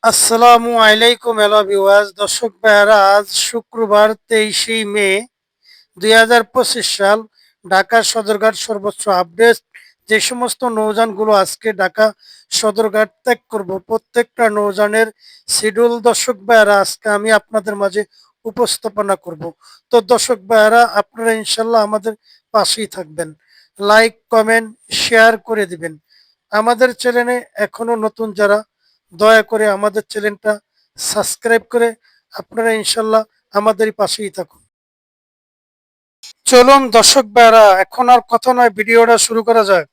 আসসালামু আলাইকুম hello viewers দর্শক ভাইয়ারা আজ শুক্রবার 23 মে 2025 সাল ঢাকা সদরঘাট সর্বোচ্চ আপডেট যে সমস্ত নৌযানগুলো আজকে ঢাকা সদরঘাট ত্যাগ করব প্রত্যেকটা নৌযানের শিডিউল দর্শক ভাইয়ারা আজকে আমি আপনাদের মাঝে উপস্থাপনা করব। তো দর্শক ভাইয়ারা আপনারা ইনশাল্লাহ আমাদের পাশেই থাকবেন, লাইক কমেন্ট শেয়ার করে দিবেন। আমাদের চ্যানেলে এখনো নতুন যারা দয়া করে আমাদের চ্যানেলটা সাবস্ক্রাইব করে আপনারা ইনশাল্লাহ আমাদের পাশেই থাকুন। চলুন দর্শক ভাইরা এখন আর কথা নয়, ভিডিওটা শুরু করা যাক।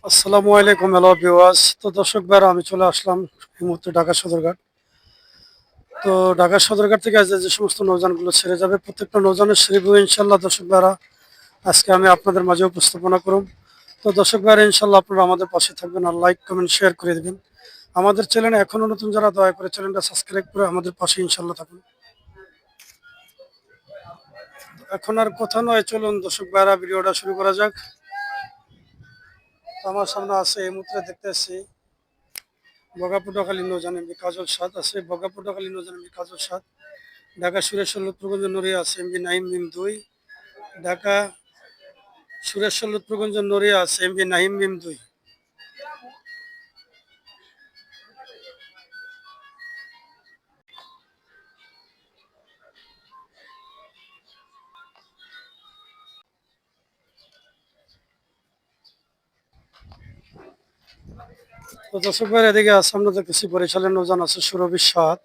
আসসালামু আলাইকুম হ্যালো ভিউয়ার্স। তো দর্শক ভাইরা আমি চলে আসলাম এই মুহূর্তে ঢাকা সদরঘাট। তো ঢাকা সদরঘাট থেকে আজ যে সমস্ত নৌযানগুলো ছেড়ে যাবে প্রত্যেকটা নৌযানের রিভিউ ইনশাল্লাহ দর্শক ভাইরা আজকে আমি আপনাদের মাঝে উপস্থাপনা করব। তো দর্শক ভাইরা ইনশাল্লাহ আপনারা আমাদের পাশে থাকবেন আর লাইক কমেন্ট শেয়ার করে দেবেন। আমাদের চ্যানেলে এখনো নতুন যারা দয়া করে চ্যানেলটা সাবস্ক্রাইব করে আমাদের পাশে ইনশাল্লাহ থাকুন। এখন আর কথা নয়, চলুন দর্শক ভাইরা ভিডিওটা শুরু করা যাক। তো আমার সামনে আছে এই মুহূর্তে দেখতেছি বগাপটুয়াখালী নৌযান এমবি কাজল সাদ আছে, বগাপটুয়াখালী নৌযান এমবি কাজল সাদ, ঢাকা সুরেশ্বর লুৎফরগঞ্জ নড়িয়া আছে এমবি নাইম মিম 2, ঢাকা সুরেশ্বর লুৎফরগঞ্জ নড়িয়া আছে এমবি নাহিম মিম 2। তো দর্শক ভাইয়ের এদিকে আছে আমরা দেখতেছি বরিশালের নৌযান আছে সুরভি সাদ,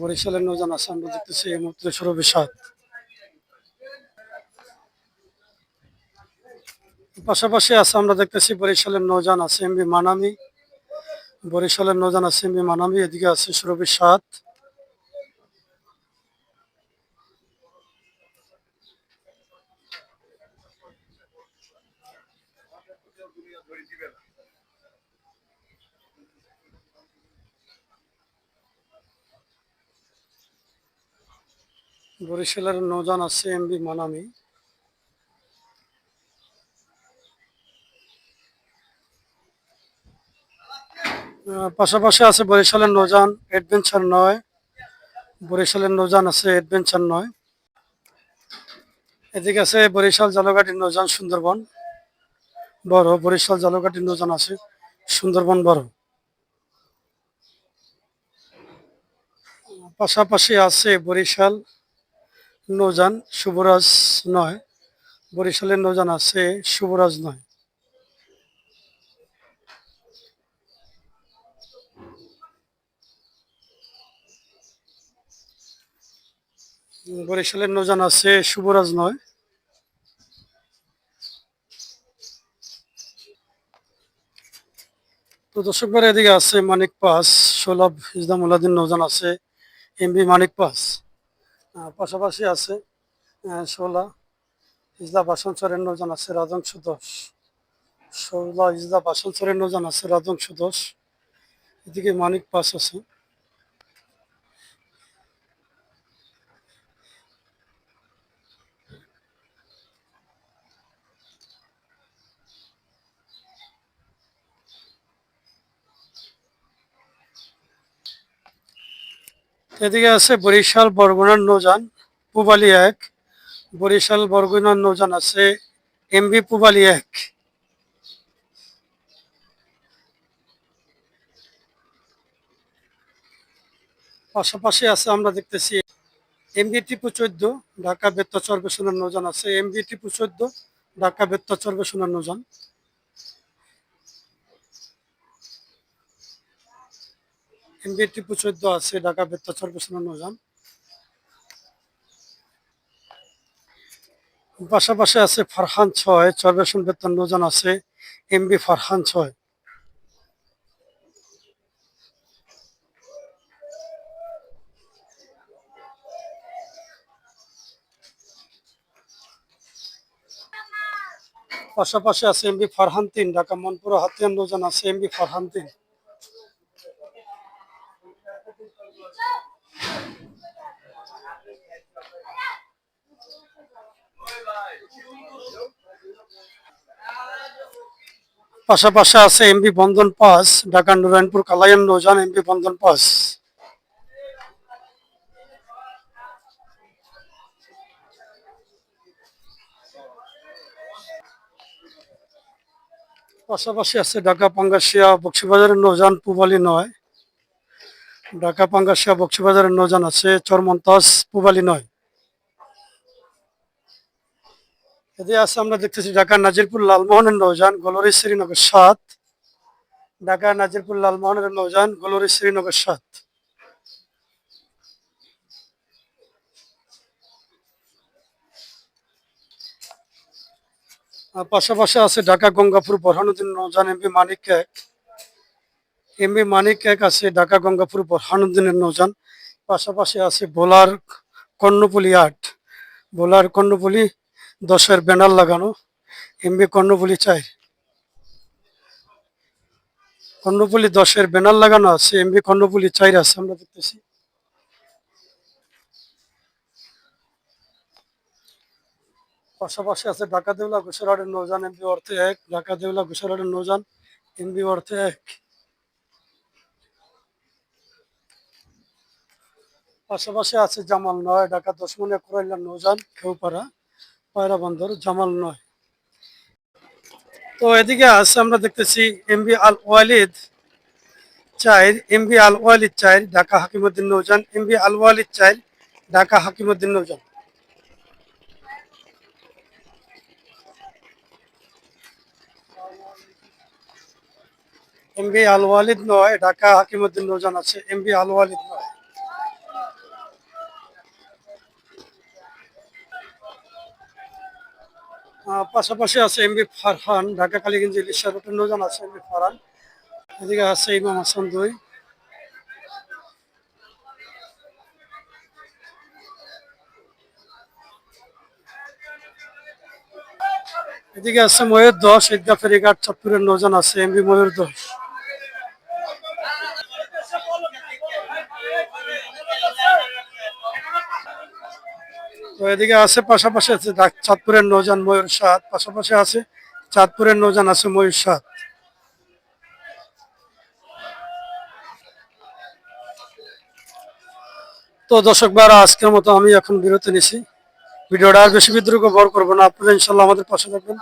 বরিশালের নৌযান আছে আমরা দেখতেছি এই মুহূর্তে সুরভি সাদ। পাশাপাশি আছে আমরা দেখতেছি বরিশালের নৌযান আছে এমবি মানামি, বরিশালের নৌযান আছে এমবি মানামি, এদিকে আছে সুরভি সাদ। বরিশালের নৌযান আছে এমবি মানামি। পাশাপাশি আছে বরিশালের নৌযান অ্যাডভেঞ্চার 9, বরিশালের নৌযান আছে অ্যাডভেঞ্চার 9। এদিকে আছে বরিশাল জালঘাটির নৌযান সুন্দরবন বড়, বরিশাল জালঘাটির নৌযান আছে সুন্দরবন বড়। পাশাপাশি আছে বরিশাল নৌযান শুভরাজ 9, বরিশালের নৌযান আছে শুভরাজ 9। বরিশালের নৌযান আছে শুভরাজ 9। তো দর্শকবার এদিকে আছে মানিক পাস, সৌলভ ইসলামউল্লাদিন নৌযান আছে এমবি মানিক পাস। পাশাপাশি আছে শোলা ইজলা বাসনচরের নৌযান আছে রাজংশ 10, শোলা ইজলা বাসনচরের নৌযান আছে রাজংশ 10, এদিকে মানিক পাস আছে। এদিকে আছে বরিশাল বরগুনার নৌযান পুবালি 1, বরিশাল বরগুনার নৌযান আছে এমবি পুবালি 1। পাশাপাশি আছে আমরা দেখতেছি এমবি টিপু 14 ঢাকা বেত্তা চরবেশনের নৌযান আছে এমবি টিপু 14 ঢাকা বেত্তা চরবেশনের নৌযান। এমবি টিপু 14 আছে ঢাকা বেত্তা চরবেশনের নৌযান। পাশাপাশি আছে ফারহান 6 চরবেশন বেত্তার নৌযান আছে এমবি ফারহান 6। পাশাপাশি আছে এমবি ফারহান 3 ঢাকা মনপুরা হাতিয়ান নৌযান আছে এমবি ফারহান 3। পাশাপাশি আছে এমবি বন্ধন 5 ঢাকা নুরাইনপুর কালাইন নৌযান এমবি বন্ধন 5। পাশাপাশি আছে ঢাকা পাঙ্গাসিয়া বক্সিবাজারের নৌযান পুবালি 9। ঢাকা পাঙ্গাসিয়া বক্সিবাজারের নৌযান আছে চরমন্তাজ পুবালি 9। এদিকে আছে আমরা দেখতেছি ঢাকা নাজিরপুর লালমোহনের নৌযান গলরি শ্রীনগর 7। ঢাকা নাজিরপুর লালমোহনের নৌযান গলরি শ্রীনগর 7। আর পাশাপাশি আছে ঢাকা গঙ্গাপুর বোরহানুদ্দিন নৌযান এমবি মানিক 1। এমবি মানিক 1 আছে ঢাকা গঙ্গাপুর বোরহানুদ্দিনের নৌযান। পাশাপাশি আছে ভোলার কর্ণপুলি 8। ভোলার কর্ণপুলি 10-এর ব্যানার লাগানো এমবি কর্ণপুলি 4। কর্ণপুলি 10-এর ব্যানার লাগানো আছে এমবি কর্ণপুলি 4 আছে আমরা দেখতেছি। পাশাপাশি আছে ঢাকা দেউলা ঘোষারহাটের নৌযান এমবি অর্থে 1। ঢাকা দেউলা ঘোষারহাটের নৌযান এমবি অর্থে 1। পাশাপাশি আছে জামাল 9 ঢাকা 10 মনে কোরাইলার নৌযান খেউপাড়া পায়রা বন্দর জামাল 9। তো এদিকে আছে আমরা দেখতেছি এমবি আল ওয়ালিদ 4 এমবি আল ওয়ালিদ 4 ঢাকা হাকিমউদ্দিন নৌযান এমবি আল ওয়ালিদ 4 ঢাকা হাকিমউদ্দিন নৌযান। এমবি আল ওয়ালিদ 9 ঢাকা হাকিমউদ্দিন নৌযান আছে এমবি আল ওয়ালিদ 9। পাশাপাশি আছে এমবি ফারহান ঢাকা কালীগঞ্জ ইলিশা রুটের নৌযান আছে এমবি ফারহান। এদিকে আছে ইমাম হাসান 2। এদিকে আছে ময়ূর 10 ঈদগাহ ফেরিঘাট চাঁদপুরের নৌযান আছে এমবি ময়ূর 10। তো এদিকে আছে পাশাপাশি আছে চাঁদপুরের নৌযান ময়ূর 7। পাশাপাশি আছে চাঁদপুরের নৌযান আছে ময়ূর 7। তো দর্শক ভাইরা আজকের মতো আমি এখন বিরতি নিছি। ভিডিওটা আর বেশি বিদ্রুপ বড় করবো না, আপনারা ইনশাল্লাহ আমাদের পাশে থাকবেন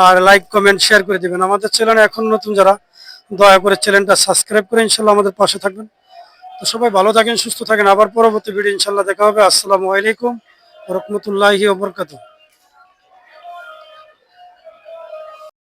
আর লাইক কমেন্ট শেয়ার করে দিবেন। আমাদের চ্যানেলে এখন নতুন যারা দয়া করে চ্যানেলটা সাবস্ক্রাইব করে ইনশাল্লাহ আমাদের পাশে থাকবেন। তো সবাই ভালো থাকেন সুস্থ থাকেন, আবার পরবর্তী ভিডিও ইনশাল্লাহ দেখা হবে। আসসালামু আলাইকুম ওয়া রাহমাতুল্লাহি ওয়া বারাকাতুহু।